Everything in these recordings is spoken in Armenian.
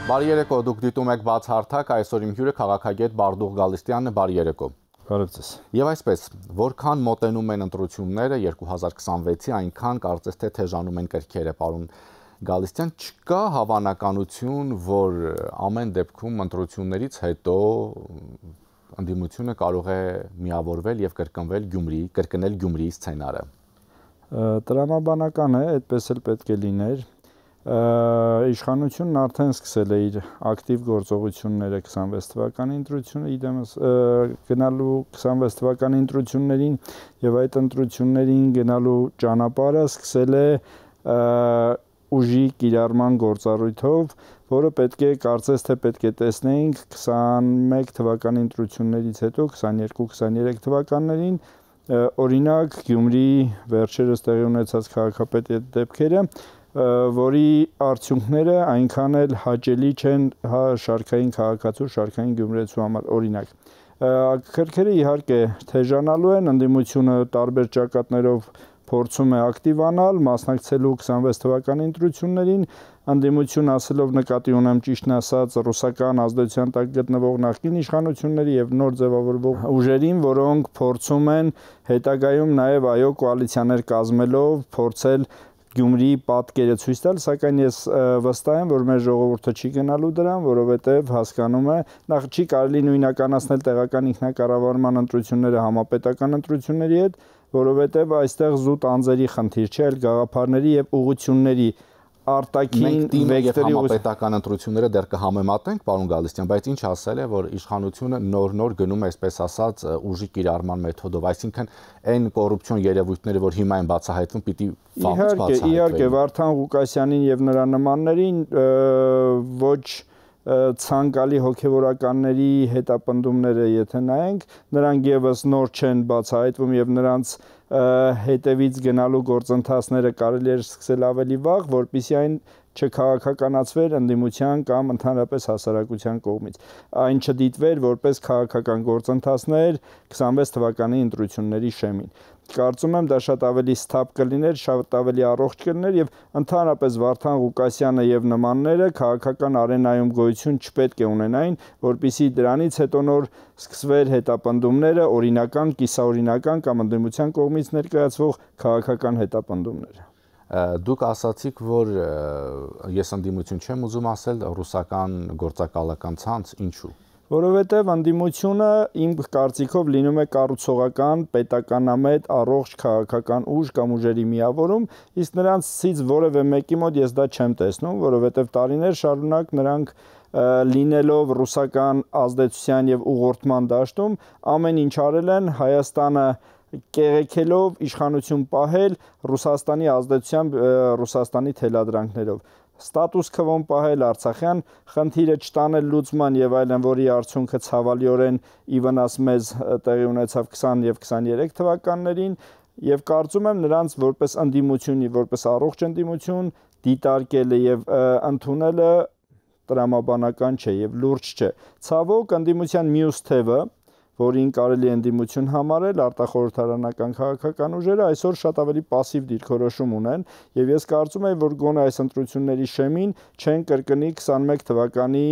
Բարի երեկո, դուք դիտում եք Բաց հարթակ, այսօր իմ հյուրը քաղաքագետ Բարդուղ Գալստյանն է, բարի երեկո։ Բարև ձեզ։ Եվ այսպես, որքան մոտենում են ընտրությունները 2026-ի, այնքան կարծես թե թեժանում են կրքերը, պարոն Գալստյան, չկա հավանականություն, որ ամեն դեպքում ընտրություններից հետո ընդդիմությունը կարող է միավորվել եւ կրկնել Գյումրիի սցենարը։ Տրամաբանական է, այդպես էլ պետք է լիներ։ Իշխանությունն արդեն սկսել է իր ակտիվ գործողությունները 26 թվականի ընտրությունը իդեմս գնալու 26 թվականի ընտրություններին եւ այդ ընտրություններին գնալու ճանապարհը սկսել է ուժի կիրառման գործառույթով, որը պետք է կարծես թե պետք է տեսնեինք 21 թվականի ընտրություններից հետո 22-23 թվականներին օրինակ Գյումրիի վերջերս տեղի ունեցած քաղաքապետի դեպքերը, որի արդյունքները այնքան էլ հաճելի չեն շարքային քաղաքացու, շարքային գյումրեցու համար, օրինակ։ Քրքերը իհարկե թեժանալու են, ընդդիմությունը տարբեր ճակատներով փորձում է ակտիվանալ, մասնակցելու 26 թվականի ընտրություններին, ընդդիմություն ասելով նկատի ունեմ ճիշտն ասած ռուսական ազդեցության տակ գտնվող նախկին իշխանությունների եւ նոր ձևավորվող ուժերին, որոնք փորձում են հետագայում նաեւ այո կոալիցիաներ կազմելով փորձել Գյումրիի պատկերը ցույց տալ, սակայն ես վստահ եմ, որ մեր ժողովուրդը չի գնալու դրան, որովհետև հասկանում է, նախ չի կարելի նույնականացնել տեղական ինքնակառավարման ընտրությունները համապետական ընտրությունների հետ, որովհետև այստեղ զուտ անձերի խնդիր չէ, այլ գաղափարների եւ ուղղությունների արտաքին վեկտորի համապետական ընտրությունները դեռ կհամեմատենք, պարոն Գալստյան, բայց ինչ ասել է, որ իշխանությունը նոր գնում է, այսպես ասած, ուժի կիրառման մեթոդով, այսինքն այն կոռուպցիոն երևույթները, որ հիմա են բացահայտվում, պիտի վաղուց բացահայտվեն։ Իհարկե, Վարդան Ղուկասյանին եւ նրա նմաններին ոչ ցանկալի հոգեվորականների հետապնդումները եթե նայենք, նրանք եւս նոր չեն բացահայտվում եւ նրանց հետևից գնալու գործընթացները կարելի է սկսել ավելի վաղ, որpիսի այն չքաղաքականացվեր ընդդիմության կամ ընդհանրապես հասարակության կողմից։ Այն չդիտվեր որպես քաղաքական գործընթացներ 26 թվականի ընտրությունների շեմին։ Կարծում եմ դա շատ ավելի սթափ կլիներ, շատ ավելի առողջ կլիներ եւ ընդհանրապես Վարդան Ղուկասյանը եւ նմանները քաղաքական արենայում գոյություն չպետք է ունենային, որpիսի դրանից հետո նոր սկսվեր հետապնդումները, օրինական, կիսաօրինական կամ ընդդիմության կողմից ներկայացվող քաղաքական հետապնդումները։ Դուք ասացիք, որ ես ընդդիմություն չեմ ուզում ասել, ռուսական գործակալական ցանց, ինչու՞։ Որովհետև ընդդիմությունը իմ կարծիքով լինում է կառուցողական, պետականամետ, առողջ քաղաքական ուժ կամ ուժերի միավորում, իսկ նրանցից որևէ մեկի մոտ ես դա չեմ տեսնում, որովհետև տարիներ շարունակ նրանք լինելով ռուսական ազդեցության եւ ուղղորդման դաշտում ամեն ինչ արել են Հայաստանը կեղեքելով իշխանություն պահել Ռուսաստանի ազդեցությամբ, Ռուսաստանի թելադրանքներով։ Ստատուս քվոն պահել Արցախյան խնդիրը չտանել լուծման եւ այլն, որի արդյունքը ցավալիորեն ի վնաս մեզ տեղի ունեցավ 20 եւ 23 թվականներին եւ կարծում եմ նրանց որպես ընդդիմություն, որպես առողջ ընդդիմություն դիտարկելը եւ ընդունելը տրամաբանական չէ եւ լուրջ չէ։ Ցավոք ընդդիմության մյուս թևը, որին կարելի է ընդդիմություն համարել, արտախորհրդարանական քաղաքական ուժերը այսօր շատ ավելի пассив դիրքորոշում ունեն եւ ես կարծում եմ, որ գոնե այս ընտրությունների շեմին չեն կրկնի 21 թվականի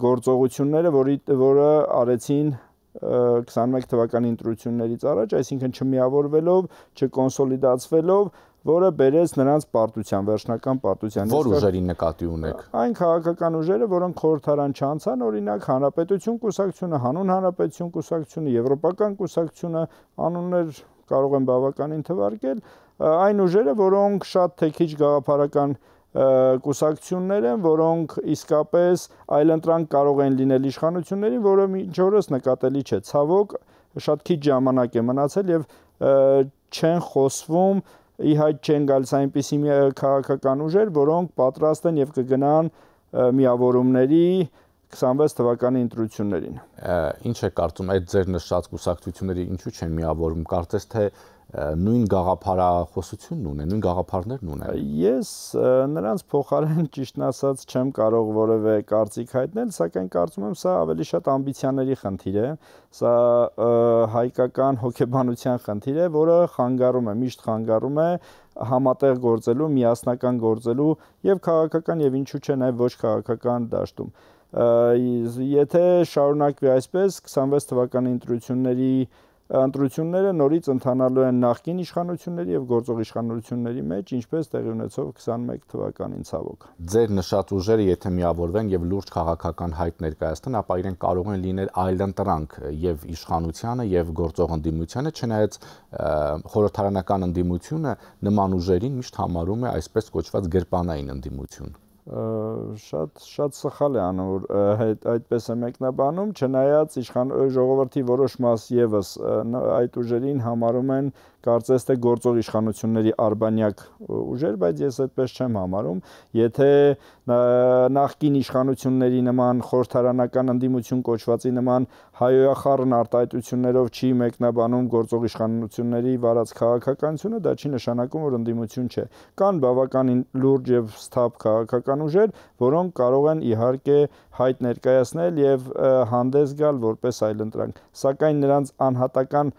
գործողությունները, որը արեցին 21 թվականի ընտրություններից առաջ, այսինքն չմիավորվելով, չկոնսոլիդացվելով, որը բերեց նրանց պարտության, վերջնական պարտության։ Որ ուժերին նկատի ունեք։ Այն քաղաքական ուժերը, որոնք խորհրդարան չանցան, օրինակ Հանրապետություն կուսակցությունը, Հանուն Հանրապետություն կուսակցությունը, Եվրոպական կուսակցությունը, անուններ կարող են բավականին թվարկել, այն ուժերը, որոնք շատ թե քիչ գաղափարական կուսակցություններ են, որոնք իսկապես այլընտրանք կարող են լինել իշխանություններին, որը մինչ օրս նկատելի չէ։ Ցավոք, շատ քիչ ժամանակ է մնացել եւ չեն խոսվում ի հայտ չեն գալիս այնպիսի քաղաքական ուժեր, որոնք պատրաստ են եւ կգնան միավորումների 26 թվականի ընտրություններին։ Ինչ է կարծում, այդ ձեր նշած կուսակցությունների ինչու չեն միավորվում, կարծես թե նույն գաղափարախոսությունն ունեն, նույն գաղափարներն ունեն։ Ես նրանց փոխարեն ճիշտն ասած չեմ կարող որևէ կարծիք հայտնել, սակայն կարծում եմ սա ավելի շատ ամբիցիաների խնդիր է, սա հայկական հոգեբանության խնդիր է, որը խանգարում է, միշտ խանգարում է համատեղ գործելու, միասնական գործելու եւ քաղաքական եւ ինչու՞ չէ նաեւ ոչ քաղաքական դաշտում։ Եթե շարունակվի այսպես, 26 թվականի ընտրությունները նորից ընթանալու են նախկին իշխանությունների եւ գործող իշխանությունների մեջ, ինչպես տեղի ունեցավ 21 թվականին ցավոք։ Ձեր նշած ուժերը եթե միավորվեն եւ լուրջ քաղաքական հայտ ներկայացնեն, ապա իրենք կարող են լինել այլընտրանք եւ իշխանությանը եւ գործող ընդդիմությանը, չնայած խորհրդարանական ընդդիմությունը նման ուժերին միշտ համարում է այսպես կոչված գրպանային ընդդիմություն։ Շատ սխալ է անում, որ այդպես է մեկնաբանում, չնայած ժողովրդի որոշ մաս եւս այդ ուժերին համարում են կարծես թե գործող իշխանությունների արբանյակ ուժեր, բայց ես այդպես չեմ համարում։ Եթե նախկին իշխանությունների նման խորհրդարանական ընդդիմություն կոչվածի նման հայոյախառն արտահայտություններով չի մեկնաբանում գործող իշխանությունների վարած քաղաքականությունը, դա չի նշանակում, որ ընդդիմություն չէ։ Կան բավականին լուրջ եւ սթափ քաղաքական ուժեր, որոնք կարող են իհարկե հայտ ներկայացնել եւ հանդես գալ որպես այլընտրանք, սակայն նրանց անհատական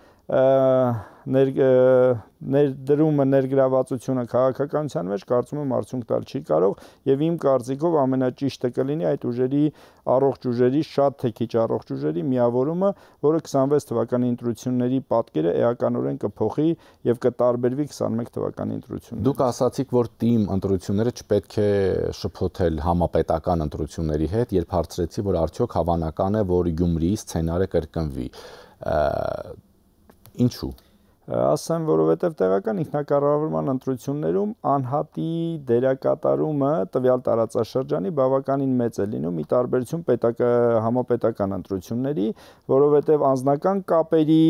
ներդրումը ներգրավվածությունը քաղաքականության մեջ կարծում եմ արդյունք տալ չի կարող եւ իմ կարծիքով ամենաճիշտը կլինի այդ ուժերի առողջ ուժերի շատ թե քիչ առողջ ուժերի միավորումը, որը 26 թվականի ընտրությունների պատկերը էականորեն կփոխի եւ կտարբերվի 21 թվականի ընտրություններից։ Դուք ասացիք, որ թիմ ընտրությունները չպետք է շփոթել համապետական ընտրությունների հետ, երբ հարցրեցի, որ արդյոք հավանական է, որ Գյումրիի սցենարը կրկնվի։ Ինչու՞։ Ասեմ, որովհետև տեղական ինքնակառավարման ընտրություններում անհատի դերակատարումը տվյալ տարածաշրջանի բավականին մեծ է լինում՝ ի տարբերություն համապետական ընտրությունների, որովհետև անձնական կապերի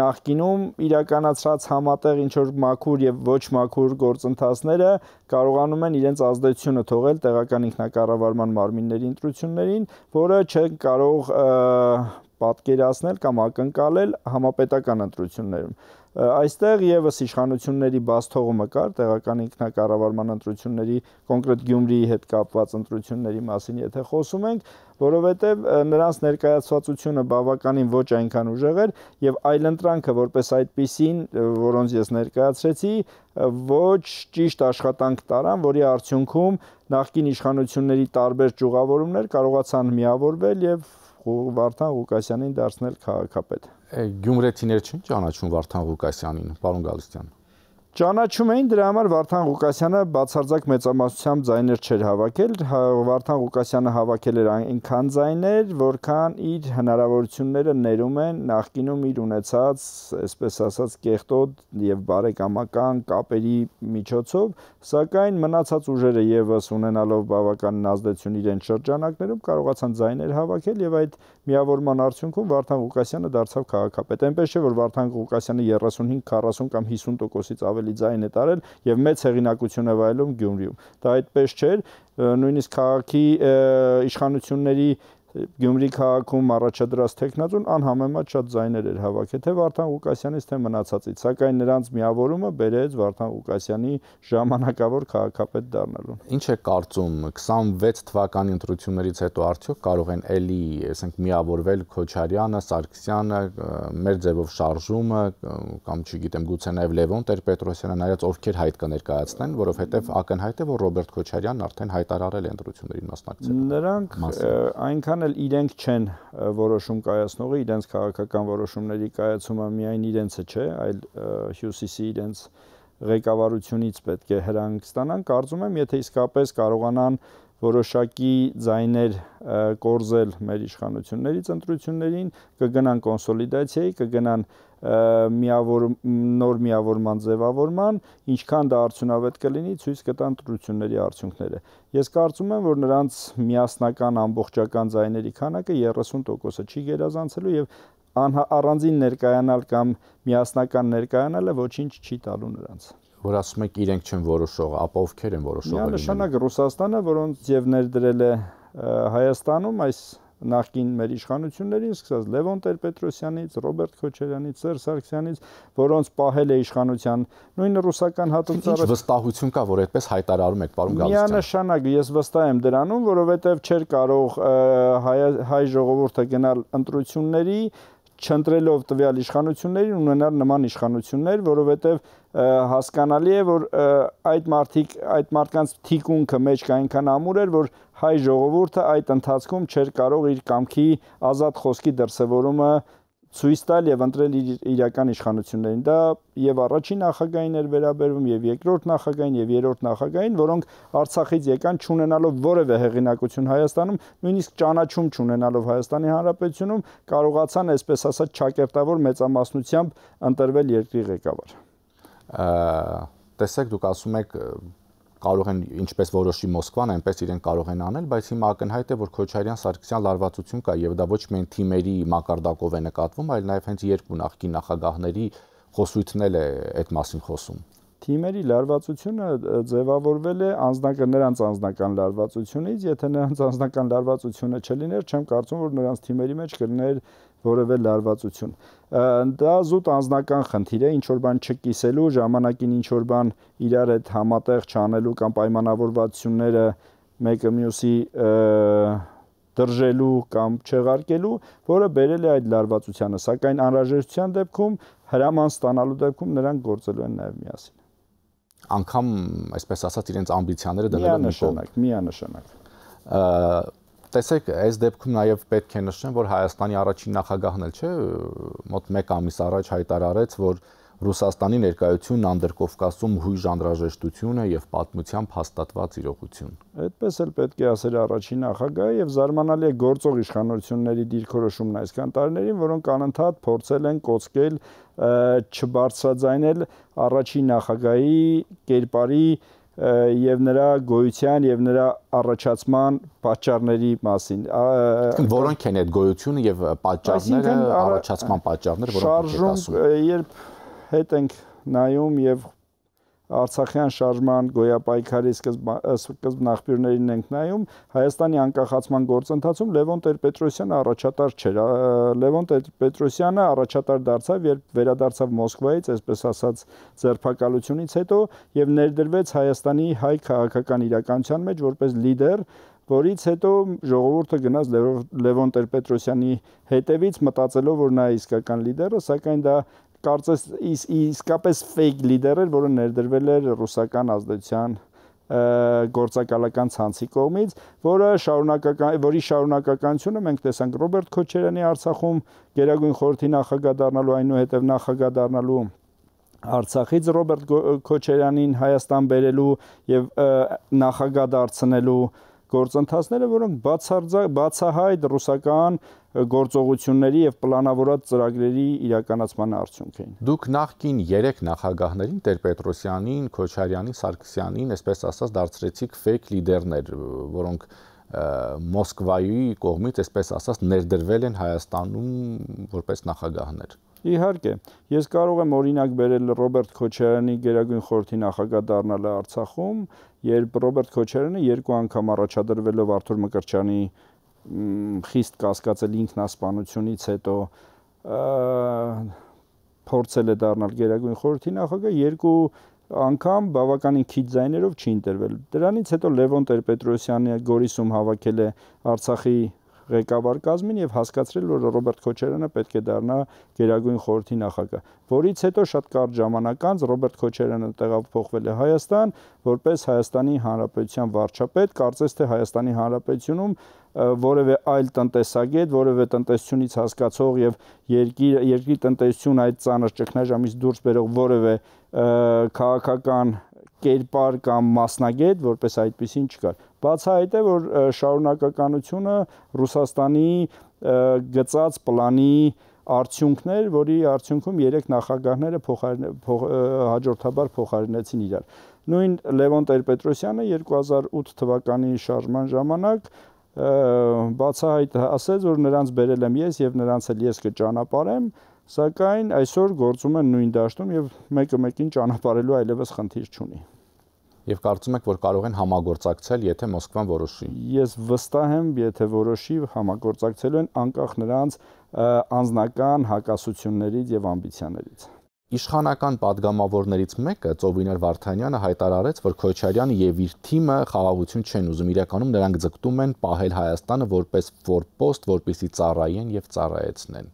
նախկինում իրականացրած համատեղ ինչ-որ մաքուր եւ ոչ մաքուր գործընթացները կարողանում են իրենց ազդեցությունը թողել տեղական ինքնակառավարման մարմինների ընտրություններին, որը չեն կարող պատկերացնել կամ ակնկալել համապետական ընտրություններում։ Այստեղ եւս իշխանությունների բաց թողումը կար տեղական ինքնակառավարման ընտրությունների, կոնկրետ Գյումրիի հետ կապված ընտրությունների մասին, եթե խոսում ենք, որովհետեւ նրանց ներկայացվածությունը բավականին ոչ այնքան ուժեղ էր եւ այլընտրանքը որպես այդպիսին, որոնց ես ներկայացրեցի, ոչ ճիշտ աշխատանք տարան, որի արդյունքում նախկին իշխանությունների տարբեր ճյուղավորումներ կարողացան միավորվել եւ Վարդան Ղուկասյանին դարձնել քաղաքապետ։ Գյումրեցիները չեն ճանաչում Վարդան Ղուկասյանին, պարոն Գալստյան։ Ճանաչում էին, դրա համար Վարդան Ղուկասյանը բացարձակ մեծամասնությամբ ձայներ չէր հավաքել, Վարդան Ղուկասյանը հավաքել էր այնքան ձայներ, որքան իր հնարավորությունները ներում են նախկինում իր ունեցած, այսպես ասած, կեղտոտ եւ բարեկամական կապերի միջոցով, սակայն մնացած ուժերը եւս ունենալով բավականին ազդեցություն իրենց շրջանակներում կարողացան ձայներ հավաքել եւ այդ միավորման արդյունքում Վարդան Ղուկասյանը դարձավ քաղաքապետ։ Այնպես չէ, որ Վարդան Ղուկասյանը 35, 40 կամ 50%-ից ավելի ձայն է տարել եւ մեծ հեղինակություն է վայելում Գյումրիում։ Դա այդպես չէր, նույնիսկ քաղաքի իշխանությունների Գյումրի քաղաքում առաջադրած տեխնատուն անհամեմատ շատ ձայներ էր հավաքել թե Վարդան Ղուկասյանից, թե մնացածից, սակայն նրանց միավորումը բերեց Վարդան Ղուկասյանի ժամանակավոր քաղաքապետ դառնալուն։ Ինչ է կարծում 26 թվականի ընտրություններից հետո արդյոք կարող են էլի, ասենք, միավորվել Քոչարյանը, Սարգսյանը, մեր ձևով շարժումը կամ չգիտեմ, գուցե նաև Լևոն Տեր-Պետրոսյանը, նայած ովքեր հայտ կներկայացնեն, որովհետև ակնհայտ է, որ Ռոբերտ Քոչարյանն արդեն հայտարարել է ընտրություններին մասնակցել։ Նրանք այնքան իրենք չեն որոշում կայացնողը, իրենց քաղաքական որոշումների կայացումը միայն իրենցը չէ, այլ Հյուսիսի իրենց ղեկավարությունից պետք է հրանք ստանան։ Կարծում եմ, եթե իսկապես կարողանան որոշակի ձայներ կորզել մեր իշխանություններից ընտրություններին, կգնան կոնսոլիդացիայի, կգնան նոր միավորման ձևավորման, ինչքան դա արդյունավետ կլինի, ցույց կտան ընտրությունների արդյունքները։ Ես կարծում եմ, որ նրանց միասնական ամբողջական ձայների քանակը 30%-ը չի գերազանցելու եւ առանձին ներկայանալ կամ միասնական ներկայանալը ոչինչ չի տալու նրանց։ Որ ասում եք իրենք չեն որոշողը, ապա ովքեր են որոշողը լինելու։ Միանշանակ Ռուսաստանը, որոնց եւ ներդրել է Հայաստանում այս նախկին մեր իշխանություններին, սկսած Լևոն Տեր-Պետրոսյանից, Ռոբերտ Քոչարյանից, Սերժ Սարգսյանից, որոնց պահել է իշխանության նույն ռուսական հատուցարարը։ Ինչ վստահություն կա, որ այդպես հայտարարում եք, պարոն Գալստյան։ Միանշանակ ես վստահ եմ դրանում, որովհետև չէր կարող հայ ժողովուրդը գնալ ընտրությունների, չընտրելով տվյալ իշխանություններին ունենալ նման իշխանություններ, որովհետև հասկանալի է, որ այդ մարդկանց թիկունքը մեջք այնքան ամուր էր, որ հայ ժողովուրդը այդ ընթացքում չէր կարող իր կամքի ազատ խոսքի դրսևորումը ցույց տալ եւ ընտրել իր իրական իշխանություններին։ Դա եւ առաջին նախագահին էր վերաբերվում, եւ երկրորդ նախագահին, եւ երրորդ նախագահին, որոնք Արցախից եկան չունենալով որևէ հեղինակություն Հայաստանում, նույնիսկ ճանաչում չունենալով Հայաստանի Հանրապետությունում, կարողացան, այսպես ասած, ճակերտավոր մեծամասնությամբ ընտրվել երկրի ղեկավար։ Տեսեք, դուք ասում եք կարող են ինչպես որոշի Մոսկվան, այնպես իրեն կարող են անել, բայց հիմա ակնհայտ է, որ Քոչարյան-Սարգսյան լարվածություն կա եւ դա ոչ միայն թիմերի մակարդակով է նկատվում, այլ նաեւ հենց երկու նախկին նախագահների խոսույթն էլ է այդ մասին խոսում։ Թիմերի լարվածությունը ձևավորվել է նրանց անձնական լարվածությունից, եթե նրանց անձնական լարվածությունը չլիներ, չեմ կարծում, որ նրանց թիմերի մեջ կլիներ որևէ լարվածություն։ Դա զուտ անձնական խնդիր է, ինչ որ բան չկիսելու, ժամանակին ինչ որ բան իրար հետ համատեղ չանելու կամ պայմանավորվածությունները մեկը մյուսի դրժելու կամ չեղարկելու, որը բերել է այդ լարվածությանը, սակայն անհրաժեշտության դեպքում, հրաման ստանալու դեպքում նրանք գործելու են նաև միասին։ Անկամ, այսպես ասած, իրենց ամբիցիաները դնելու միանշանակ։ Տեսեք, այս դեպքում նաև պետք է նշեմ, որ Հայաստանի առաջին նախագահն էլ չէ, մոտ 1 ամիս առաջ հայտարարեց, որ Ռուսաստանի ներկայությունն Անդրկովկասում հույժ անհրաժեշտություն է եւ պատմությամբ հաստատված իրողություն։ Այդպես էլ պետք է ասել առաջին նախագահը եւ զարմանալի է գործող իշխանությունների դիրքորոշումն այսքան տարիներին, որոնք անընդհատ փորձել են կոծկել, չբարձրաձայնել առաջին նախագահի կերպարի եւ նրա գոյության եւ նրա առաջացման պատճառների մասին։ Որոնք են այդ գոյությունը եւ պատճառները, առաջացման պատճառները, որոնք եք ասում։ Երբ հետ ենք նայում եւ Արցախյան շարժման գոյապայքարի սկզբնաղբյուրներին ենք նայում, Հայաստանի անկախացման գործընթացում Լևոն Տեր-Պետրոսյանը առաջատար չէր։ Լևոն Տեր-Պետրոսյանը առաջատար դարձավ, երբ վերադարձավ Մոսկվայից, այսպես ասած, ձերբակալությունից հետո եւ ներդրվեց Հայաստանի հայ քաղաքական իրականության մեջ որպես լիդեր, որից հետո ժողովուրդը գնաց Լևոն Տեր-Պետրոսյանի հետևից մտածելով, որ նա է իսկական լիդերը, սակայն դա կարծես իսկապես fake լիդեր էր, որը ներդրվել էր ռուսական ազդեցության գործակալական ցանցի կողմից, որի շարունակականությունը մենք տեսանք Ռոբերտ Քոչարյանի Արցախում Գերագույն խորհրդի նախագահ դառնալու, այնուհետև նախագահ դառնալու, Արցախից Ռոբերտ Քոչարյանին Հայաստան բերելու եւ նախագահ դարձնելու գործընթացները, որոնք բացահայտ ռուսական գործողությունների եւ պլանավորած ծրագրերի իրականացման արդյունք էին։ Դուք նախկին 3 նախագահներին Տեր-Պետրոսյանին, Քոչարյանին, Սարգսյանին, այսպես ասած, դարձրեցիք fake լիդերներ, որոնք Մոսկվայի կողմից, այսպես ասած, ներդրվել են Հայաստանում որպես նախագահներ։ Իհարկե, ես կարող եմ օրինակ բերել Ռոբերտ Քոչարյանի Գերագույն խորհրդի նախագահ դառնալը Արցախում, երբ Ռոբերտ Քոչարյանը 2 անգամ առաջադրվելով Արթուր Մկրտչյանի խիստ կասկածել ինքնասպանությունից հետո փորձել է դառնալ Գերագույն խորհրդի նախագահ, 2 անգամ բավականին քիչ ձայներով չի ընտրվել։ Դրանից հետո Լևոն Տեր-Պետրոսյանը Գորիսում հավաքել է Արցախի ղեկավար կազմին եւ հասկացրել, որ Ռոբերտ Քոչարյանը պետք է դառնա Գերագույն խորհրդի նախագահ։ Որից հետո շատ կարճ ժամանակ անց Ռոբերտ Քոչարյանը տեղափոխվել է Հայաստան, որպես Հայաստանի Հանրապետության վարչապետ, կարծես թե Հայաստանի Հանրապետությունում որևէ այլ տնտեսագետ, որևէ տնտեսությունից հասկացող եւ երկրի տնտեսություն այդ ծանր ճգնաժամից դուրս բերող որևէ քաղաքական կերպար կամ մասնագետ, որպես այդպեսին չկար։ Բացահայտ է, որ շարունակականությունը Ռուսաստանի գծած պլանի արդյունքներ, որի արդյունքում 3 նախագահները հաջորդաբար փոխարինեցին իրար։ Նույն Լևոն Տեր-Պետրոսյանը 2008 թվականի շարժման ժամանակ բացահայտ ասեց, որ նրանց բերել եմ ես եւ նրանց էլ ես կճանապարհեմ, սակայն այսօր գործում են նույն դաշտում եւ մեկը մեկին ճանապարհելու այլևս խնդիր չունի։ Եվ կարծում եք, որ կարող են համագործակցել, եթե Մոսկվան որոշի։ Ես վստահ եմ, եթե որոշի, համագործակցելու են անկախ նրանց անձնական հակասություններից եւ ամբիցիաներից։ Իշխանական падգամավորներից մեկը Ծովինար Վարդանյանը հայտարարեց, որ Քոչարյանը եւ իր թիմը խաղաղություն չեն ուզում, իրականում նրանք ձգտում են պահել Հայաստանը որպես ֆորպոստ, որպեսզի ծառայեն եւ ծառայեցնեն։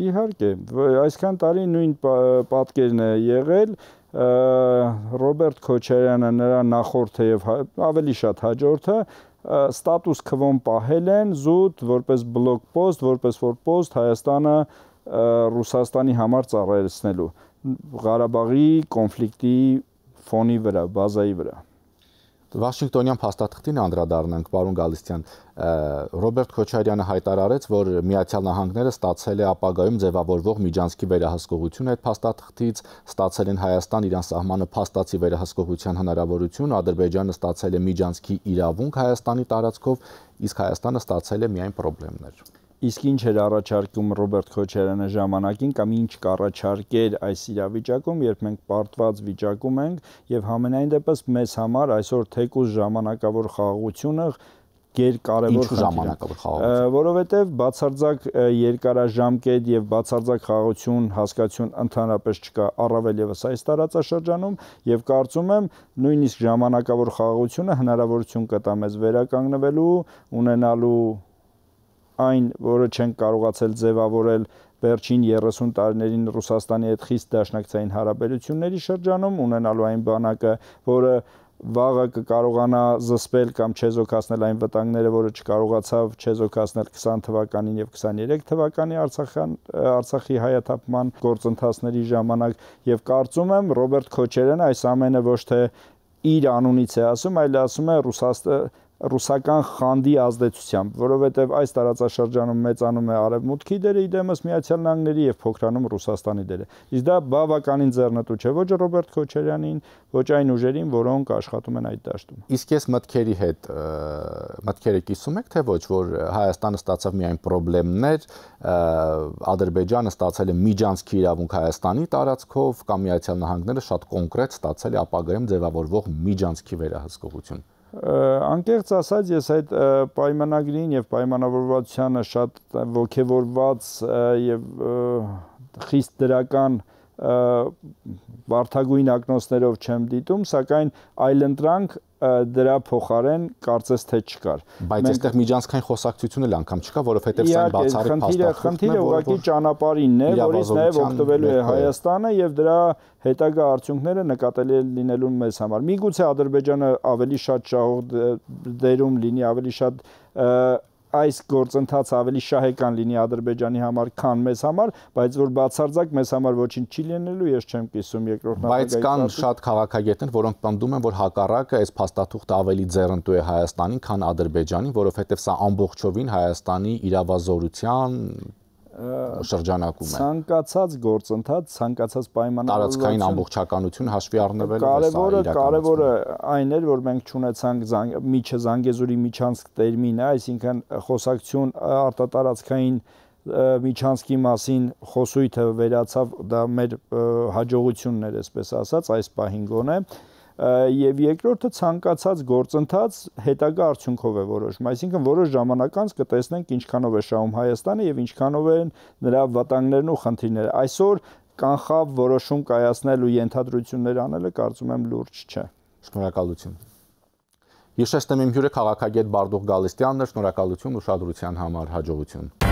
Իհարկե, այսքան տարի նույն պատկերն է եղել, Ռոբերտ Քոչարյանը, նրա նախորդը եւ ավելի շատ հաջորդը ստատուս քվոն պահել են զուտ որպես բլոկպոստ, որպես ֆորպոստ Հայաստանը Ռուսաստանի համար ծառայեցնելու Ղարաբաղի կոնֆլիկտի ֆոնի վրա, բազայի վրա։ Վաշինգտոնյան փաստաթղթին անդրադառնանք, պարոն Գալստյան, Ռոբերտ Քոչարյանը հայտարարեց, որ Միացյալ Նահանգները ստացել է ապագայում ձևավորվող միջանցքի վերահսկողություն այդ փաստաթղթից, ստացել են Հայաստան իրան սահմանը փաստացի վերահսկողության հնարավորություն, Ադրբեջանը ստացել է միջանցքի իրավունք Հայաստանի տարածքով, իսկ Հայաստանը ստացել է միայն խնդիրներ։ Իսկ ինչ էր առաջարկում Ռոբերտ Քոչարյանը ժամանակին կամ ինչ կառաջարկեր այս իրավիճակում, երբ մենք պարտված վիճակում ենք եւ համենայն դեպս մեզ համար այսօր թեկուզ ժամանակավոր խաղաղությունը գերկարևոր ժամանակավոր որովհետեւ բացարձակ երկարաժամկետ եւ բացարձակ խաղաղություն հասկացություն ընդհանրապես չկա առավել եւս այս տարածաշրջանում եւ կարծում եմ նույնիսկ ժամանակավոր խաղաղությունը հնարավորություն կտա մեզ վերականգնվելու ունենալու այն, որը չենք կարողացել ձևավորել վերջին 30 տարիներին Ռուսաստանի հետ խիստ դաշնակցային հարաբերությունների շրջանում, ունենալու այն բանակը, որը վաղը կկարողանա զսպել կամ չեզոքացնել այն վտանգները, որը չկարողացավ չեզոքացնել 20 թվականին եւ 23 թվականի Արցախի հայաթափման գործընթացների ժամանակ եւ կարծում եմ Ռոբերտ Քոչարյանը այս ամենը ոչ թե իր անունից է ասում, այլ ասում է ռուսական խանդի ազդեցությամբ, որովհետև այս տարածաշրջանում մեծանում է Արևմուտքի դերը իդեմս Միացյալ Նահանգների եւ փոքրանում Ռուսաստանի դերը։ Իսկ դա բավականին ձեռնտու չէ ոչ Ռոբերտ Քոչարյանին, ոչ այն ուժերին, որոնք աշխատում են այդ դաշտում։ Իսկ ես մտքերի հետ մտքերը կիսում եք, թե ոչ, որ Հայաստանը ստացավ միայն խնդիրներ, Ադրբեջանը ստացել է միջանցքի իրավունք Հայաստանի տարածքով, կամ Միացյալ Նահանգները շատ կոնկրետ ստացել է ապագայում ձևավորվող միջանցքի վերահսկողություն։ Անկեղծ ասած, ես այդ պայմանագրին եւ պայմանավորվածությանը շատ ոգևորված եւ խիստ դրական վարդագույն ակնոցներով չեմ դիտում, սակայն այլընտրանք դրա փոխարեն կարծես թե չկար։ Բայց այստեղ միջանցքային խոսակցությունը էլ անգամ չկա, որովհետեւ սա բացառիկ փաստաթղթ է, խնդիրը ուղղակի ճանապարհինն է, որից նաեւ օգտվելու է Հայաստանը եւ դրա հետագա արդյունքները նկատելի լինելու մեզ համար։ Միգուցե Ադրբեջանը ավելի շատ շահող դերում լինի, ավելի շատ այս գործընթացը ավելի շահեկան լինի Ադրբեջանի համար, քան մեզ համար, բայց որ բացարձակ մեզ համար ոչինչ չի լինելու, ես չեմ կիսում երկրորդ նախագահի։ Բայց կան շատ քաղաքագետներ, որոնք պնդում են, որ հակառակը այս փաստաթուղթը ավելի ձեռնտու է Հայաստանին, քան Ադրբեջանին, որովհետև սա ամբողջովին Հայաստանի իրավազորության շրջանակում է։ Ցանկացած գործընթաց, ցանկացած պայմանավորվածություն, տարածքային ամբողջականություն հաշվի առնվելով կարևորը այն էր, որ մենք չունեցանք միջը Զանգեզուրի միջանցք տերմինը, այսինքն խոսակցություն արտատարածքային միջանցքի մասին խոսույթը վերացավ, դա մեր հաջողությունն էր, այսպես ասած, այս պահին գոնե։ Եվ երկրորդը ցանկացած գործընթաց հետագա արդյունքով է որոշում, այսինքն որոշ ժամանակ անց կտեսնենք ինչքանով է շահում Հայաստանը եւ ինչքանով են նրա վտանգներն ու խնդիրները։ Այսօր կանխավ որոշում կայացնել ու ենթադրություններ անելը կարծում եմ լուրջ չէ։ Շնորհակալություն։ Հիշեցնեմ իմ հյուրը քաղաքագետ Բարդուղ Գալստյանն էր, շնորհակալություն ուշադրության համար, հաջողություն։